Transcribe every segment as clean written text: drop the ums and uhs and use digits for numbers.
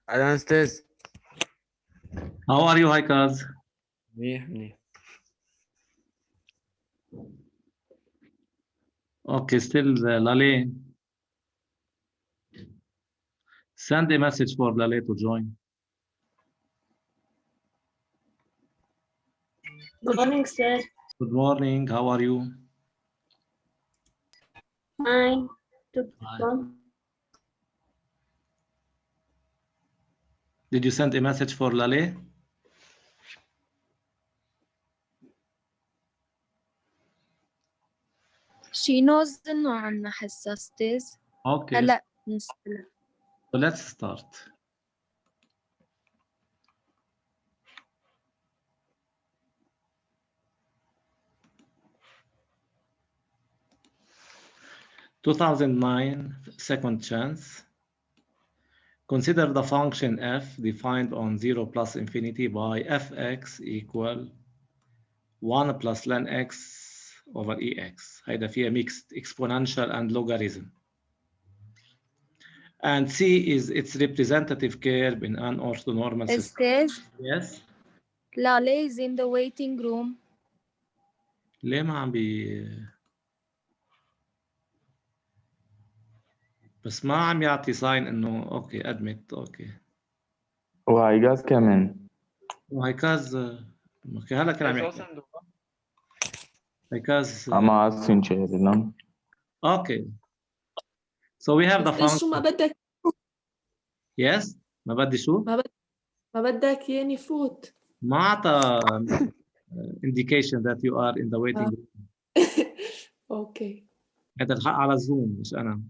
أهلا أستاذ. How are you, Haikaz? منيح منيح. Okay, still Lale. Send a message for Lale to join. Good morning, sir. Good morning. How are you? Fine. Fine. Did you send a message for Lale? She knows إنه عنا حصة أستاذ. Okay. هلا نسألها. So let's start. (2009) second chance. Consider the function f defined on 0 plus infinity by fx equal 1 plus ln x over ex. هيدا فيها mixed exponential and logarithm. And C is its representative curve in an orthonormal system. أستاذ Yes. Lale is in the waiting room. ليه ما عم بي بس ما عم يعطي ساين انه اوكي ادمت اوكي. وهايجاز كمان. وهيكاز اوكي هلا كان عم يحكي. هيكاز أما أسين شيرين. اوكي. So we have the أستاذ شو ما function. بدك؟ Yes. ما بدي شو؟ ما بدك ياني فوت. ما أعطى indication that you are in the waiting room. Okay. هذا الحق على زوم مش أنا.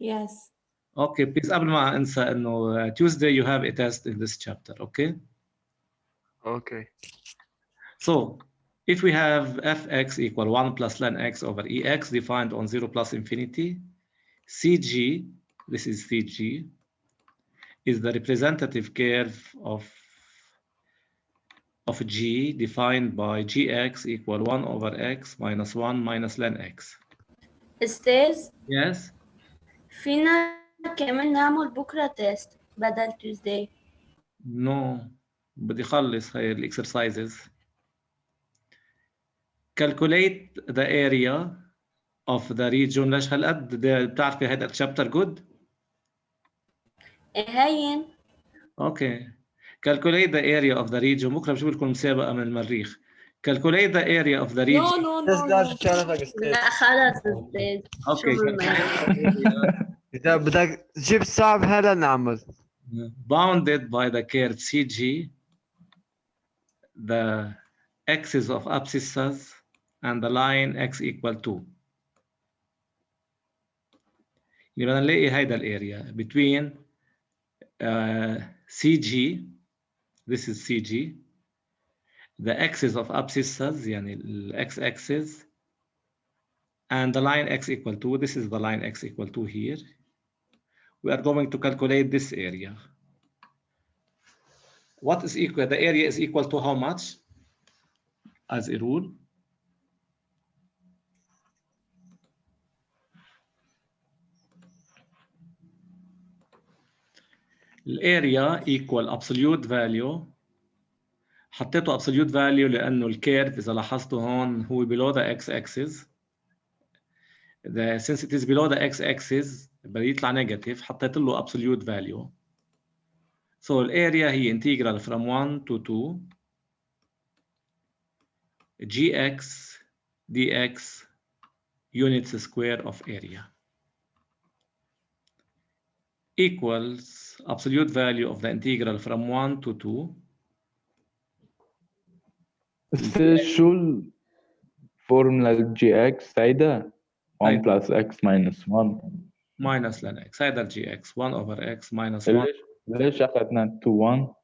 Yes. Okay, please قبل ما أنسى إنه Tuesday you have a test in this chapter, okay? Okay. So if we have fx equal 1 plus ln x over ex defined on 0 plus infinity, CG, this is CG, is the representative curve of G defined by gx equal 1 over x minus 1 minus ln x. أستاذ Yes? فينا كمان نعمل بكرة تيست بدل Tuesday. No. بدي خلص هاي exercises. Calculate the area of the region. ليش هالقد بتعرفي هذا الشابتر good؟ هين. Okay. Calculate the area of the region. بكره بجيب لكم مسابقة من المريخ. Calculate the area of the region. No. لا خلاص أستاذ. Okay. إذا بدك تجيب صعب هلا نعمل. Bounded by the curve CG, the axis of abscissas and the line x equal 2. يبقى نلاقي هيدا الاريا between CG, this is CG, the axis of abscissas يعني ال x axis, and the line x equal 2. This is the line x equal 2 here. We are going to calculate this area. What is equal? The area is equal to how much? As a rule. الاريا equal absolute value. حطيته absolute value لأنه الكيرف إذا لاحظتوا هون هو below the x-axis. Since it is below the x-axis بده يطلع نيجاتيف حطيت له absolute value. So الاريا هي integral from 1 to 2 gx dx units square of area equals absolute value of the integral from 1 to 2. شو الفورمولا الجي اكس هيدا 1 بلس اكس ماينس 1 minus ln x هيدا الجي اكس 1 over x minus 1. ليش اخذنا 2 1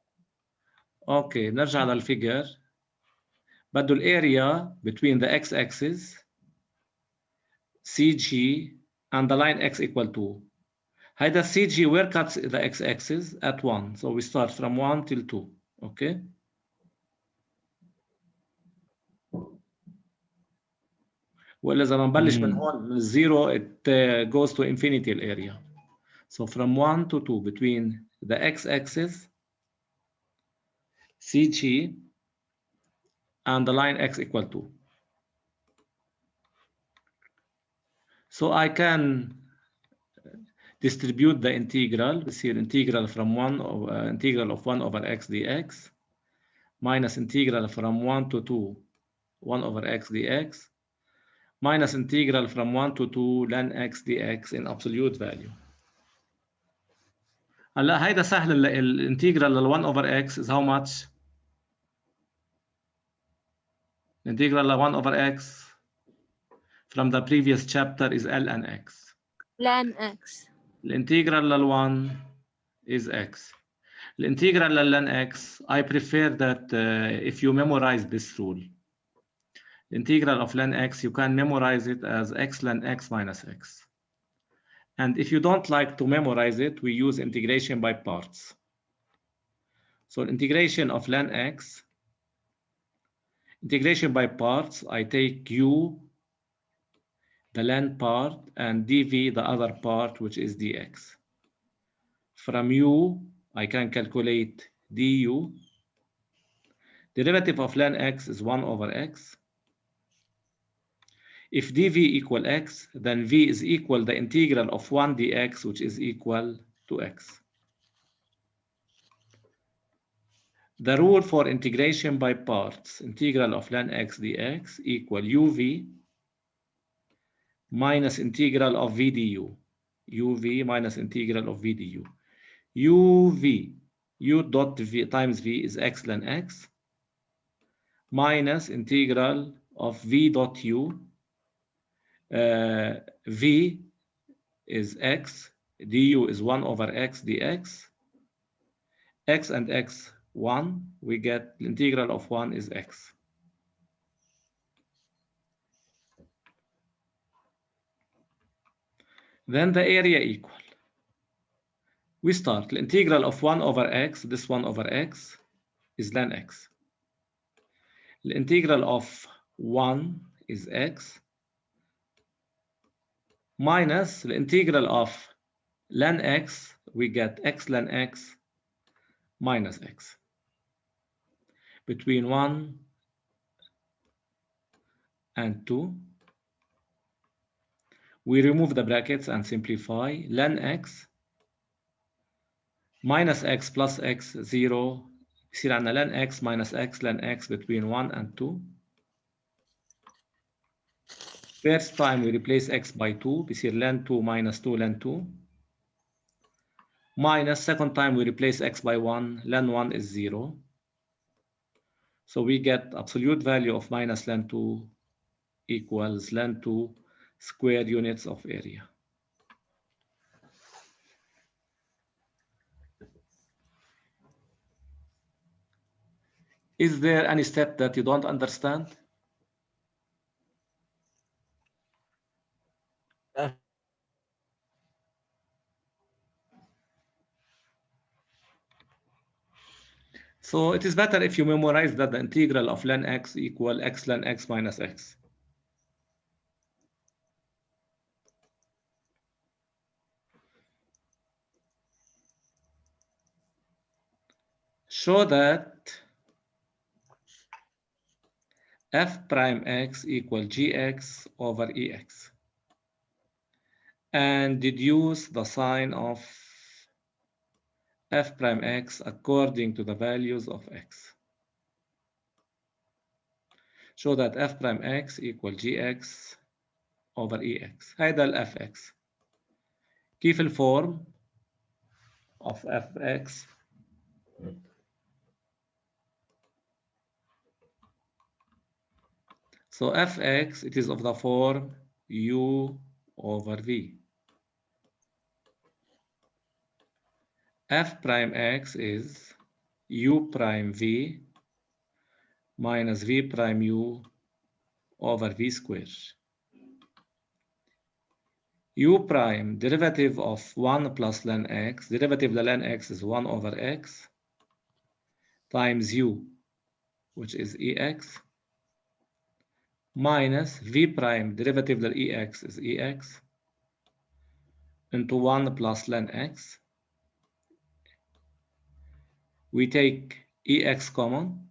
اوكي نرجع للفيجر. بده الاريا between the x-axis CG and the line x equal 2. هيدا CG where cuts the x-axis at 1. So we start from 1 till 2. Okay. وإلا إذا بنبلش من هون من 0 it goes to infinity الاريا. So from 1 to 2 between the x-axis, CG, and the line x equal 2. So I can distribute the integral. We see integral from integral of 1 over x dx minus integral from 1 to 2 1 over x dx minus integral from 1 to 2 ln x dx in absolute value. هلا هيدا سهل. الانتجرال لل 1 over x is how much? Integral ln 1 over x from the previous chapter is ln x. ln x. الانتجرال لل 1 is x. الانتجرال ln x, I prefer that if you memorize this rule. The integral of ln x, you can memorize it as x ln x minus x. And if you don't like to memorize it, we use integration by parts. So integration of ln x, integration by parts, I take u, the ln part, and dv, the other part, which is dx. From u, I can calculate du. Derivative of ln x is 1 over x. If dv equal x, then v is equal the integral of 1 dx, which is equal to x. The rule for integration by parts, integral of ln x dx equal uv minus integral of v du. uv minus integral of v du. uv, u dot v times v is x ln x minus integral of v dot u. V is x, du is 1 over x dx. X and x 1, we get the integral of 1 is x. Then the area equal. We start the integral of 1 over x, this 1 over x is ln x. The integral of 1 is x minus the integral of ln x, we get x ln x minus x. Between 1 and 2, we remove the brackets and simplify. Ln x minus x plus x 0. يصير عندنا ln x minus x ln x between 1 and 2. First time we replace x by 2, بيصير ln 2 minus 2 ln 2. Minus second time we replace x by 1, ln 1 is 0. So we get absolute value of minus ln 2 equals ln 2 square units of area. Is there any step that you don't understand? So it is better if you memorize that the integral of ln x equal x ln x minus x. Show that f prime x equal gx over ex and deduce the sign of f prime x according to the values of x. Show that f prime x equal gx over ex. هيدا ال fx. كيف الفورم of fx? So fx, it is of the form u over v. F prime x is u prime v minus v prime u over v squared. U prime, derivative of 1 plus ln x, derivative of ln x is 1 over x times u, which is ex, minus v prime, derivative of ex is ex, into 1 plus ln x, we take EX common.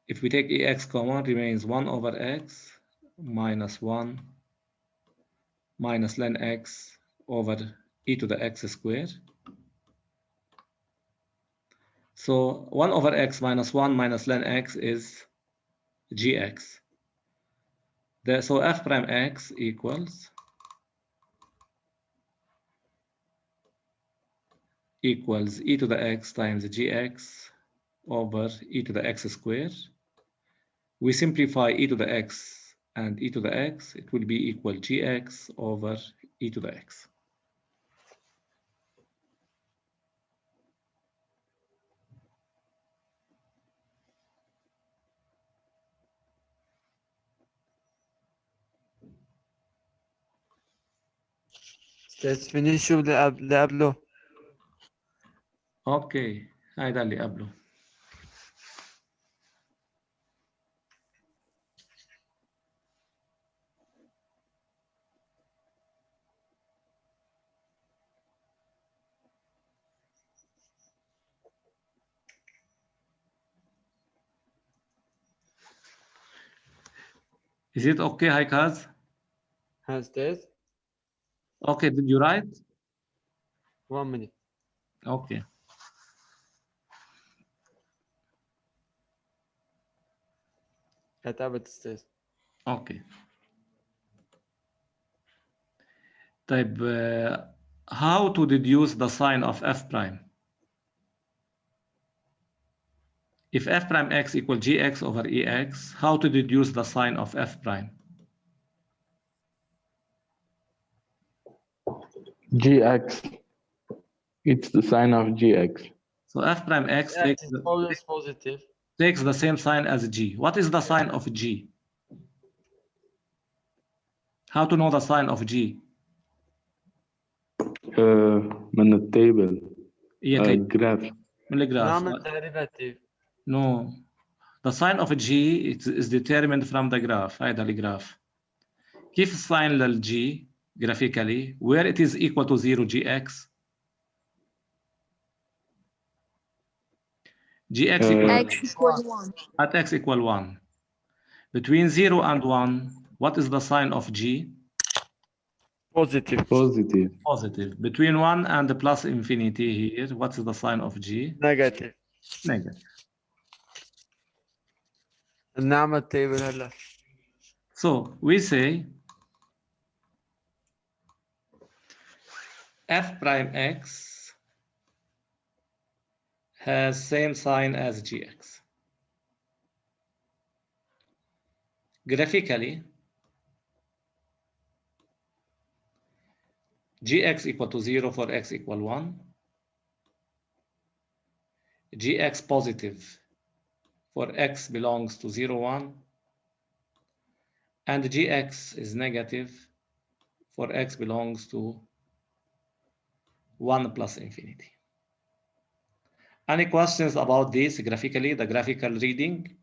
If we take EX common, remains 1 over X minus 1 minus ln X over e to the X squared. So 1 over X minus 1 minus ln X is GX. So f prime X equals e to the X times GX over e to the X squared. We simplify e to the X and e to the X, it will be equal GX over e to the X. استاذ فيني شو اللي قبله. اوكي هيدا اللي قبله. Is it okay, Haikaz? ها استاذ. Okay, did you write? 1 minute. Okay. كتبت استاذ. Okay. طيب, how to deduce the sign of f prime? If f prime x equal gx over ex, how to deduce the sign of f prime? GX. It's the sign of GX. So f prime x X is always positive. takes the same sign as g. What is the sign of g? How to know the sign of g? من التable. هي graph. من الجراف. نعمل derivative. No. The sign of g is determined from the graph. هيدا الجراف. كيف الساين للg graphically where it is equal to 0 gx? gx equal X equal 1. at x equal 1. Between 0 and 1, what is the sign of g? Positive. Positive. Positive. Between 1 and the plus infinity here, what is the sign of g? Negative. Negative. نعمل table هلا. So we say f prime x has same sign as gx. Graphically, gx equal to 0 for x equal 1, gx positive for x belongs to 0, 1, and gx is negative for x belongs to 1 plus infinity. Any questions about this graphically, the graphical reading?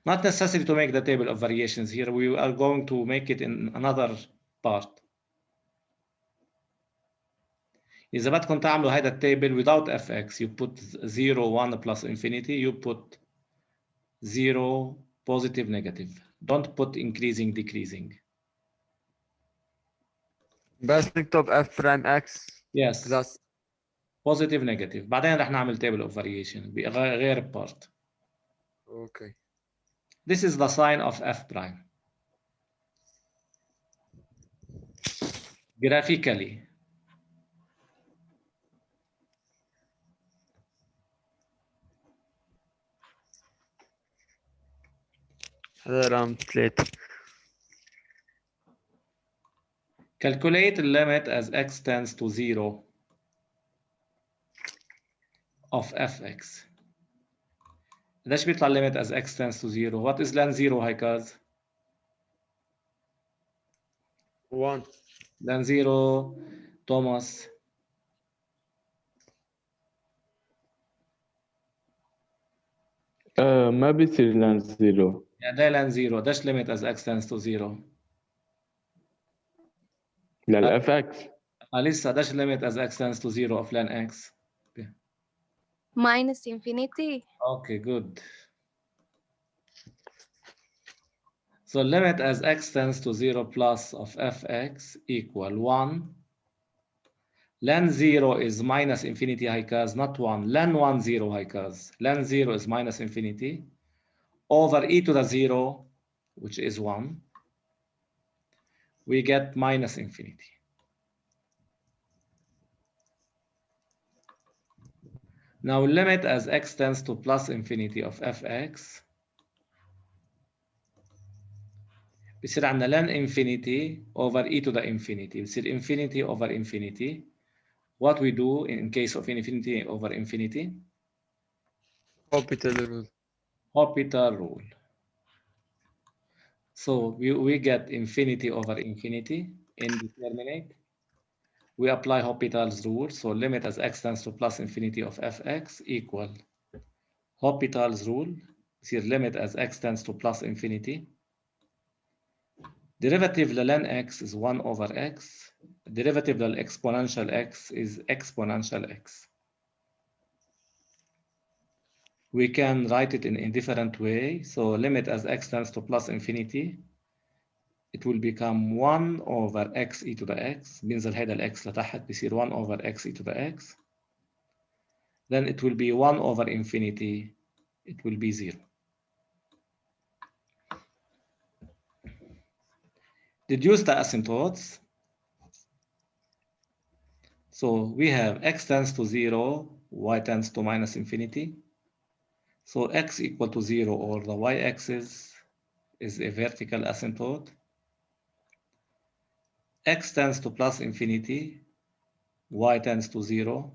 Not necessary to make the table of variations here. We are going to make it in another part. إذا بدكم تعملوا هذا التابل without fx, you put 0, 1 plus infinity, you put 0, positive, negative. Don't put increasing, decreasing. بس نكتب f prime x. Yes. Plus. Positive, negative. بعدين رح نعمل table of variation بغير part. Okay. This is the sign of f prime. Graphically, هذا رقم 3. calculate the limit as x tends to 0 of fx. ليش بيطلع limit as x tends to 0? What is ln 0 هيكاز؟ 1. ln 0 توماس. ما بيصير لان 0. يعني ده ln 0 داش limit as x tends to 0 للFX. لسه داش limit as x tends to 0 of ln x. minus infinity. Okay, good. So limit as x tends to 0 plus of fx equal 1. Ln 0 is minus infinity هيكاز, not 1. Ln 1 0 هيكاز. Ln 0 is minus infinity over e to the 0, which is 1. We get minus infinity. Now limit as x tends to plus infinity of fx بيصير عندنا ln infinity over e to the infinity. بيصير infinity over infinity. What we do in case of infinity over infinity? Hospital rule. Hospital rule. So we get infinity over infinity indeterminate. We apply Hospital's rule. So limit as x tends to plus infinity of fx equal Hospital's rule. See limit as x tends to plus infinity. Derivative ln x is 1 over x. Derivative exponential x is exponential x. We can write it in a different way. So limit as x tends to plus infinity, it will become 1 over x e to the x. بينزل هيدا الx لتحت بيصير 1 over x e to the x. Then it will be 1 over infinity. It will be 0. Deduce the asymptotes. So we have x tends to 0, y tends to minus infinity. So x equal to 0 or the y-axis is a vertical asymptote. X tends to plus infinity, y tends to 0.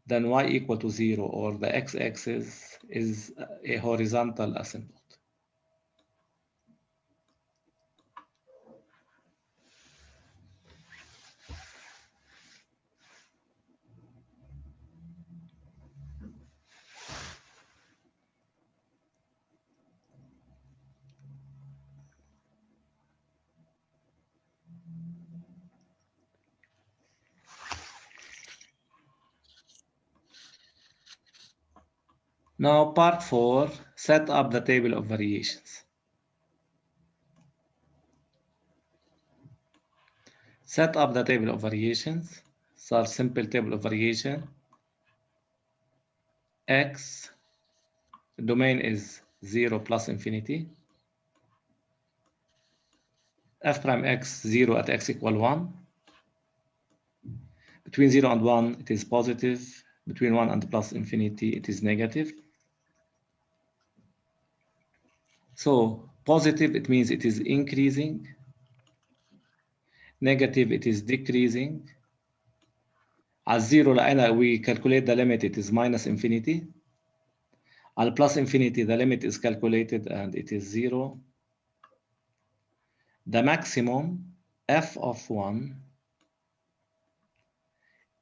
Then y equal to 0 or the x-axis is a horizontal asymptote. Now part 4, set up the table of variations. Set up the table of variations. So simple table of variation. X, domain is 0 plus infinity. F prime x 0 at x equal 1. Between 0 and 1, it is positive. Between 1 and plus infinity, it is negative. So positive, it means it is increasing. Negative, it is decreasing. At 0, we calculate the limit, it is minus infinity. At plus infinity, the limit is calculated and it is 0. The maximum, f of 1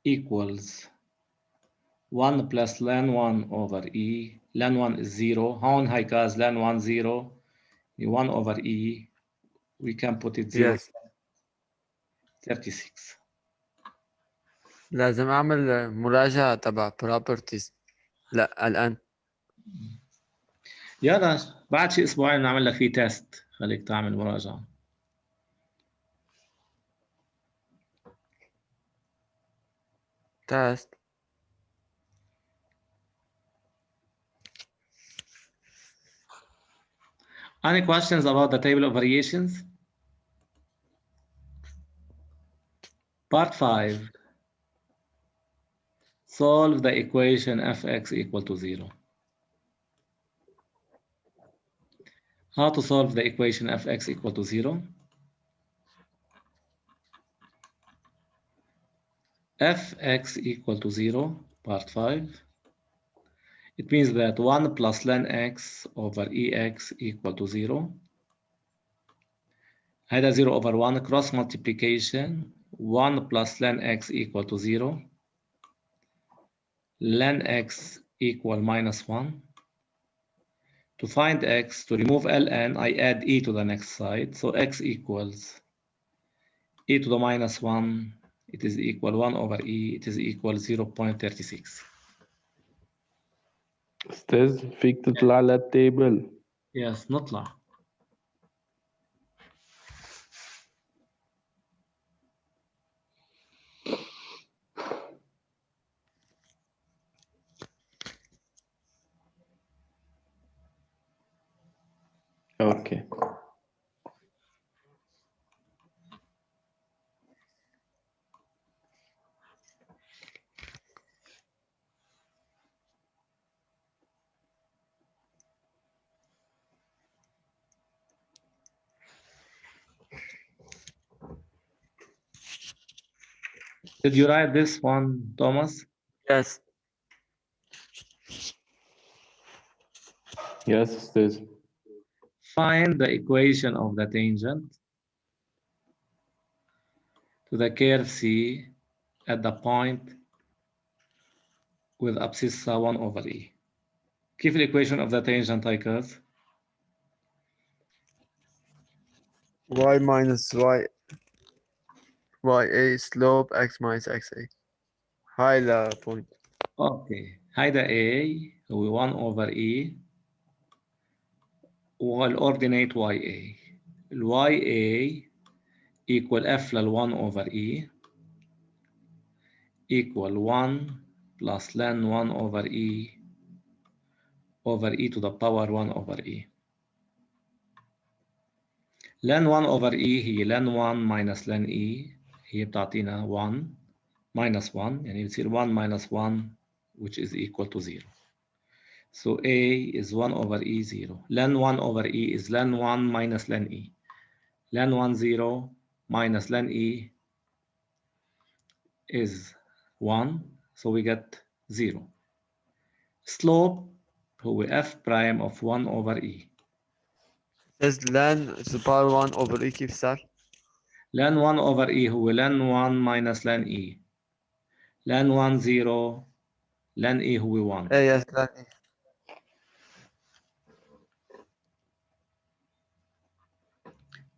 equals 1 plus ln 1 over e. Ln 1 is 0. How high cause ln 1 0? 1 over e. We can put it 0. Yes. 36. لازم اعمل مراجعة تبع properties. لا الان. يلا بعد شي اسبوعين نعمل لك فيه تيست، خليك تعمل مراجعة. Test. Any questions about the table of variations? Part 5. Solve the equation fx equal to 0. How to solve the equation fx equal to 0? Fx equal to 0, part 5. It means that 1 plus ln x over ex equal to 0. هذا 0 over 1 cross multiplication. 1 plus ln x equal to 0. Ln x equal minus 1. To find x, to remove ln, I add e to the next side. So x equals e to the minus 1. It is equal 1 over e. It is equal 0.36. أستاذ فيك تطلع للتيبل. Yes, نطلع. Okay. Did you write this one, Thomas? Yes. Yes, أستاذ. Find the equation of the tangent to the curve C at the point with abscissa 1 over e. كيف equation of the tangent I curve? Y minus YA slope X minus XA. هاي لا point. Okay. هيدا A هو 1 over e والordinate YA. ال YA equal F لل 1 over e equal 1 plus ln 1 over e to the power 1 over e. ln 1 over e هي ln 1 minus ln e هي بتعطينا 1 minus 1 يعني بتصير 1 minus 1 which is equal to 0. So a is 1 over e 0. ln 1 over e is ln 1 minus ln e. ln 1 0 minus ln e is 1, so we get 0. Slope هو f prime of 1 over e. Is ln to the power 1 over E كيف صار؟ ln 1 over e هو ln 1 minus ln e. ln 1 0 ln e هو 1. ايه yes ln E.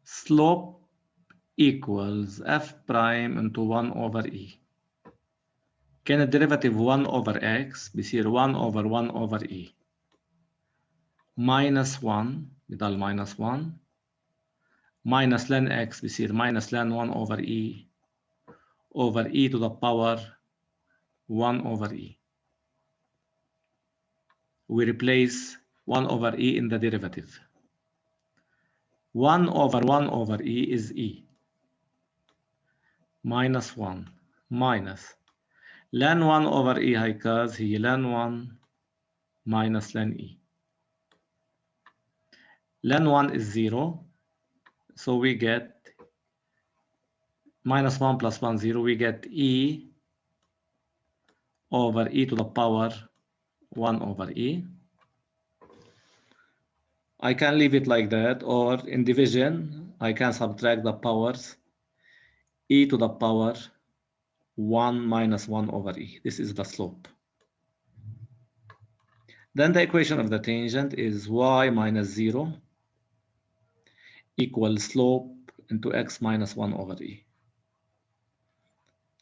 Slope equals f prime into 1 over e. كان الديريفاتيف 1 over x بيصير 1 over 1 over e. minus 1 بضل minus 1 minus ln x بيصير minus ln 1 over e to the power 1 over e. We replace 1 over e in the derivative. 1 over 1 over e is e. minus 1 minus ln 1 over e هيكاز هي ln 1 minus ln e. ln 1 is 0, so we get minus 1 plus 1 0, we get e over e to the power 1 over e. I can leave it like that, or in division I can subtract the powers e to the power 1 minus 1 over e. This is the slope. Then the equation of the tangent is y minus 0 equals slope into x minus 1 over e.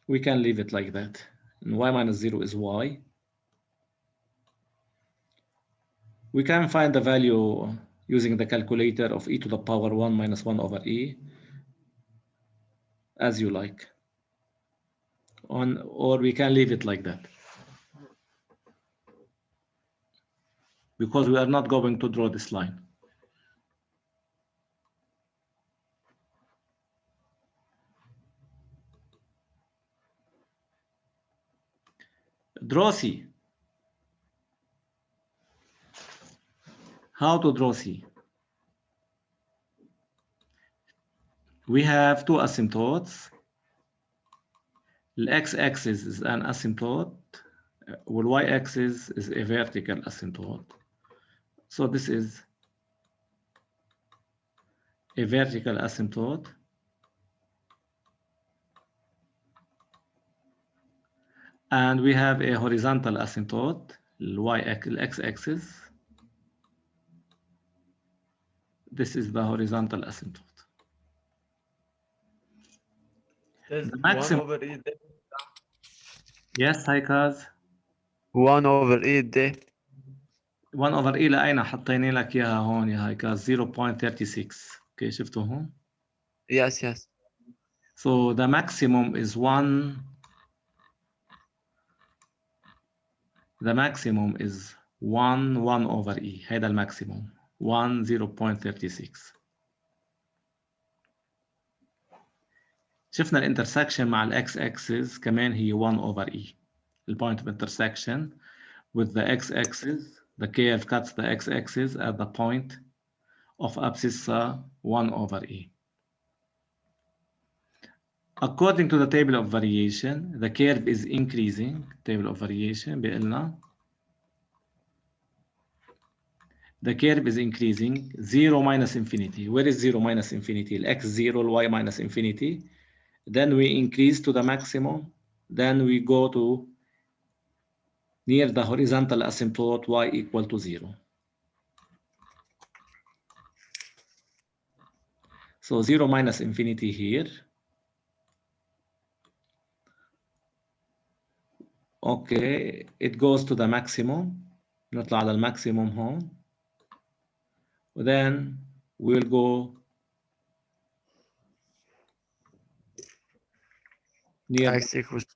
We can leave it like that. And y minus 0 is y. We can find the value using the calculator of e to the power 1 minus 1 over e as you like. Or we can leave it like that. Because we are not going to draw this line. Draw C. How to draw C? We have two asymptotes. The x-axis is an asymptote, while y-axis is a vertical asymptote. So this is a vertical asymptote. And we have a horizontal asymptote, the x-axis. This is the horizontal asymptote. There's The 1 maximum. over E ده. Yes, Haikaz. 1 over E ده. 1 over E لأين حطينا لك إياها هون يا هايكاز 0.36. اوكي شفتوا هون؟ Yes, yes. So the maximum is 1. The maximum is 1 over E. هذا الماكسيموم 1 0.36. شفنا الانترسكشن مع الاكس اكسس كمان هي 1 over E. The point of intersection with the x-axis, the curve cuts the x-axis at the point of abscissa 1 over E. According to the table of variation, the curve is increasing. Table of variation بيقلنا the curve is increasing 0 minus infinity. Where is 0 minus infinity? X 0, y minus infinity. Then we increase to the maximum. Then we go to near the horizontal asymptote y equal to 0. So 0 minus infinity here. Okay, it goes to the maximum. نطلع على الماكسيموم هون. Then we'll go near X equals.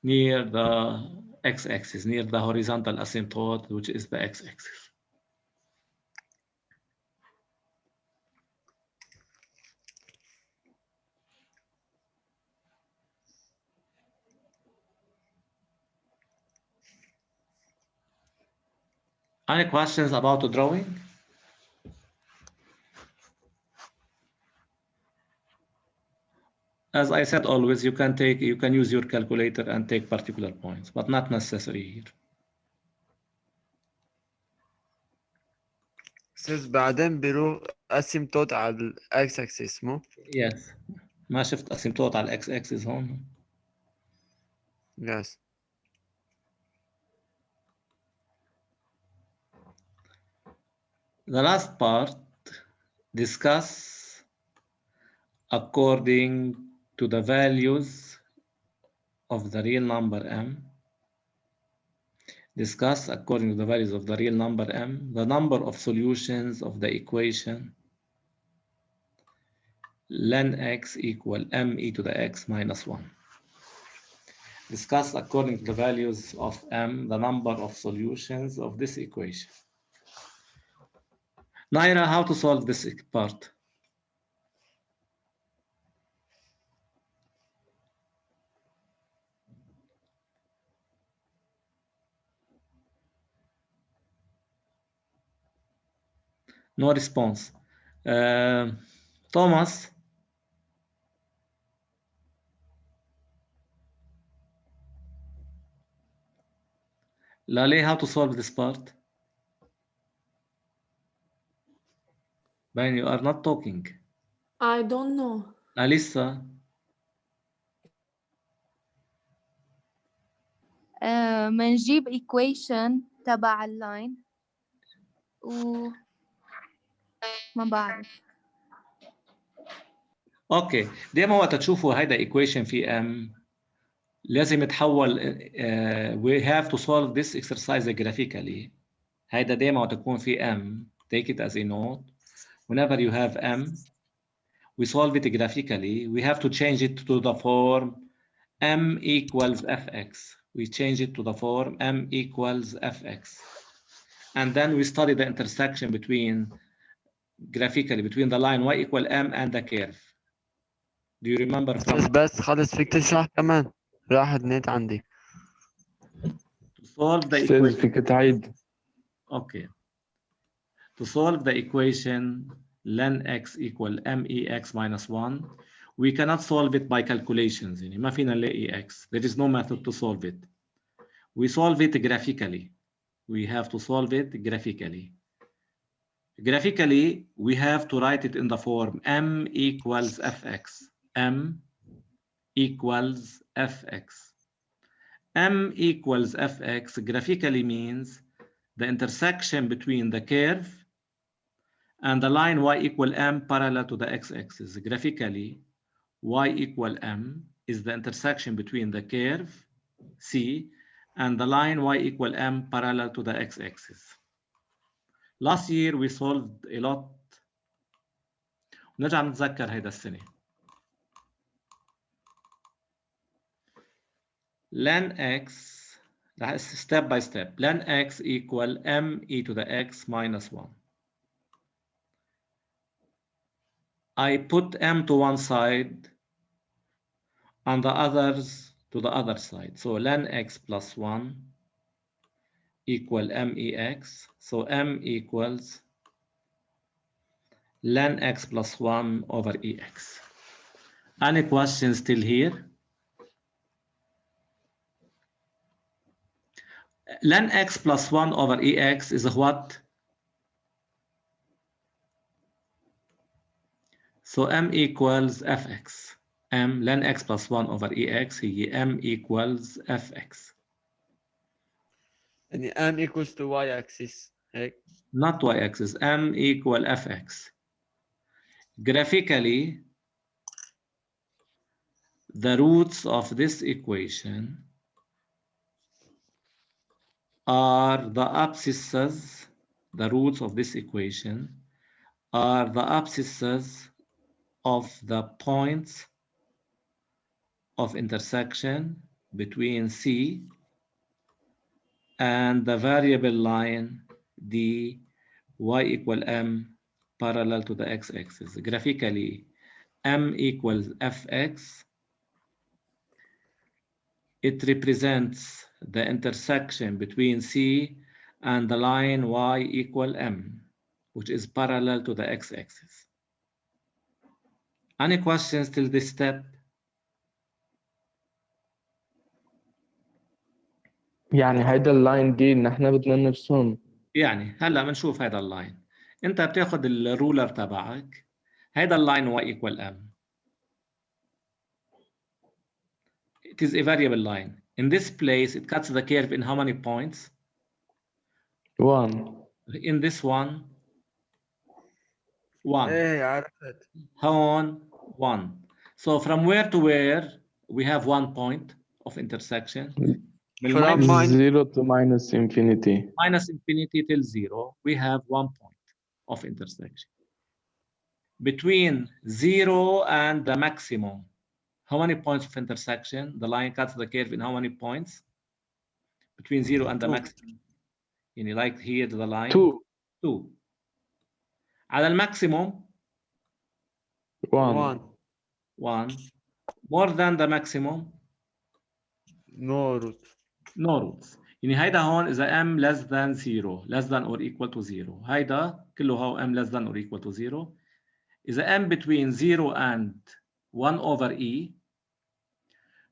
the x-axis, near the horizontal asymptote, which is the x-axis. Any questions about the drawing? As I said, always you can use your calculator and take particular points, but not necessary here. Says بعدين بيروح asymptote على ال X axis مو؟ Yes. ما شفت asymptote على x axis هون. Yes. The last part, discuss according to the values of the real number m. Discuss according to the values of the real number m, the number of solutions of the equation ln x equal m e to the x minus 1. Discuss according to the values of m, the number of solutions of this equation. Naira, how to solve this part? No response. Thomas. Lale, how to solve this part? Ben, you are not talking. I don't know. Alissa. منجيب equation تبع اللاين و ما بعرف. اوكي دائما وقت تشوفوا هيدا equation في m لازم يتحول we have to solve this exercise graphically. هيدا دائما وقت تكون في m take it as a note. Whenever you have m we solve it graphically. We have to change it to the form m equals fx. We change it to the form m equals fx. And then we study the intersection graphically between the line y equal m and the curve. Do you remember from بس خلص فيك تشرح كمان. راح النت عندي. to solve the أستاذ equation? فيك تعيد. Okay. To solve the equation ln x equal mex minus 1, we cannot solve it by calculations. يعني ما فينا نلاقي x. There is no method to solve it. We solve it graphically. We have to solve it graphically. Graphically, we have to write it in the form m equals fx. m equals fx. m equals fx graphically means the intersection between the curve and the line y equal m parallel to the x-axis. Graphically, y equal m is the intersection between the curve C and the line y equal m parallel to the x-axis. Last year we solved a lot. نرجع نتذكر هيدا السنة. Ln x, step by step. Ln x equal m e to the x minus 1. I put m to one side and the others to the other side. So ln x plus 1 equal mex. So m equals ln x plus 1 over ex. Any questions still here? Ln x plus 1 over ex is what? So m equals fx. M ln x plus 1 over ex هي m equals fx. يعني m equals to y axis هيك. Not y axis. M equal fx. Graphically, the roots of this equation are the abscisses. The roots of this equation are the abscisses of the points of intersection between C and the variable line d y equal m parallel to the x-axis. Graphically, m equals fx. It represents the intersection between C and the line y equal m, which is parallel to the x-axis. Any questions till this step? يعني هيدا اللاين دي نحن بدنا نرسم. يعني هلا بنشوف هذا اللاين. انت بتاخذ الرولر تبعك، هذا اللاين y equal m. It is a variable line. In this place, it cuts the curve in how many points? 1. In this one, 1. ايه عرفت. هون 1. So from where to where we have 1 point of intersection? From minus 0 to minus infinity. minus infinity till 0, we have 1 point of intersection. Between 0 and the maximum, how many points of intersection? The line cuts the curve in how many points? Between 0 and the 2. maximum. You like here the line? 2. 2. على الماكسيموم 1. 1. More than the maximum No root. no roots. يعني هيدا هون إذا m less than 0 less than or equal to 0 هيدا كله هو m less than or equal to 0. إذا m between 0 and 1 over e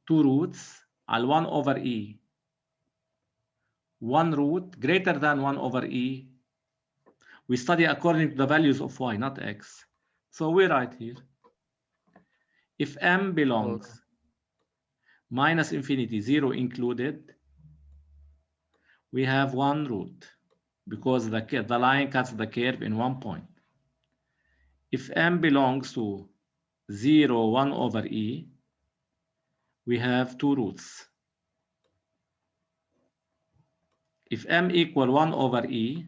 2 roots على 1 over e 1 root greater than 1 over e. We study according to the values of y, not x. So we write here, if m belongs minus infinity, 0 included, we have 1 root because the line cuts the curve in 1 point. If m belongs to 0, 1 over e, we have 2 roots. If m equal 1 over e,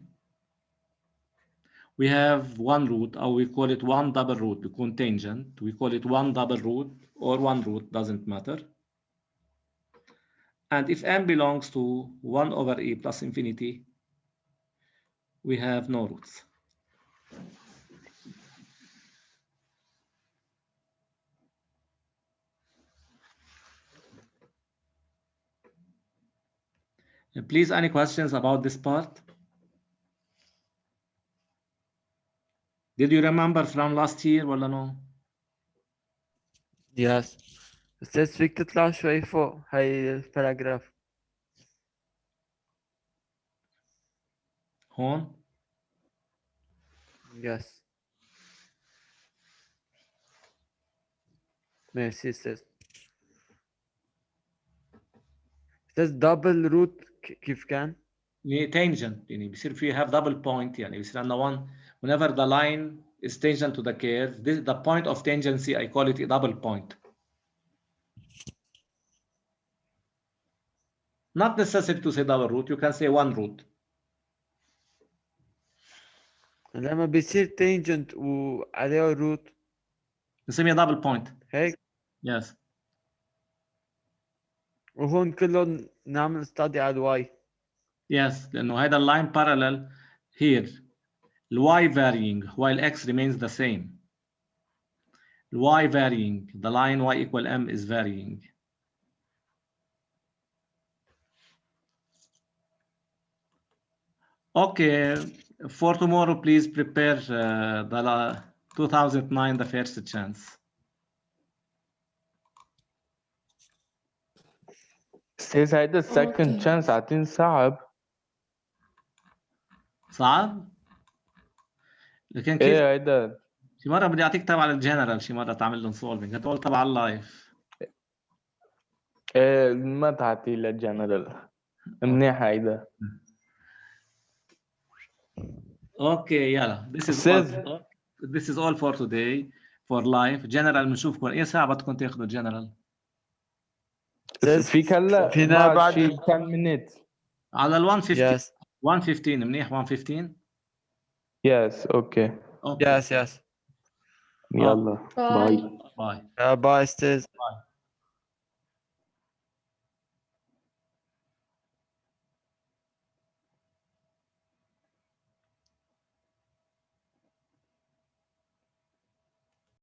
we have 1 root, or we call it 1 double root, بيكون tangent. We call it 1 double root or 1 root, doesn't matter. And if m belongs to 1 over e plus infinity, we have no roots. Please, any questions about this part? Did you remember from last year ولا no? Yes. بس فيك تطلع شوي فوق هاي الباراجراف. هون؟ Yes. ماشي says. says double root كيف كان؟ يعني tangent يعني بصير في have double point يعني بصير عندنا 1 whenever the line is tangent to the curve, the point of tangency, I call it a double point. Not necessary to say double root, you can say one root. لما بيصير تانجنت وعليه روت نسميها double point. هيك. Yes. وهون كلهم نعمل study على الواي. Yes, لأنه هذا اللاين parallel here. The y varying while x remains the same. The y varying, the line y equal m is varying. Okay, for tomorrow, please prepare the 2009, the first chance. Says هيدا second Okay. chance عاطين صعب. صعب؟ لكن كيف ايه هيدا شي مرة بدي أعطيك تبع الجنرال، شي مرة تعمل لهم سولفينج، هتقول تبع اللايف. ايه ما تعطي للجنرال. منيح هيدا. اوكي يلا this is all for today for live general. بنشوفكم ايه ساعة بدكم تاخذوا general؟ فيك هلا فينا بعد شي 10 minutes. على ال 115. Yes. 115 منيح 115. Yes, okay. اوكي Yes. يلا Bye. باي. باي. Bye. Stays. باي.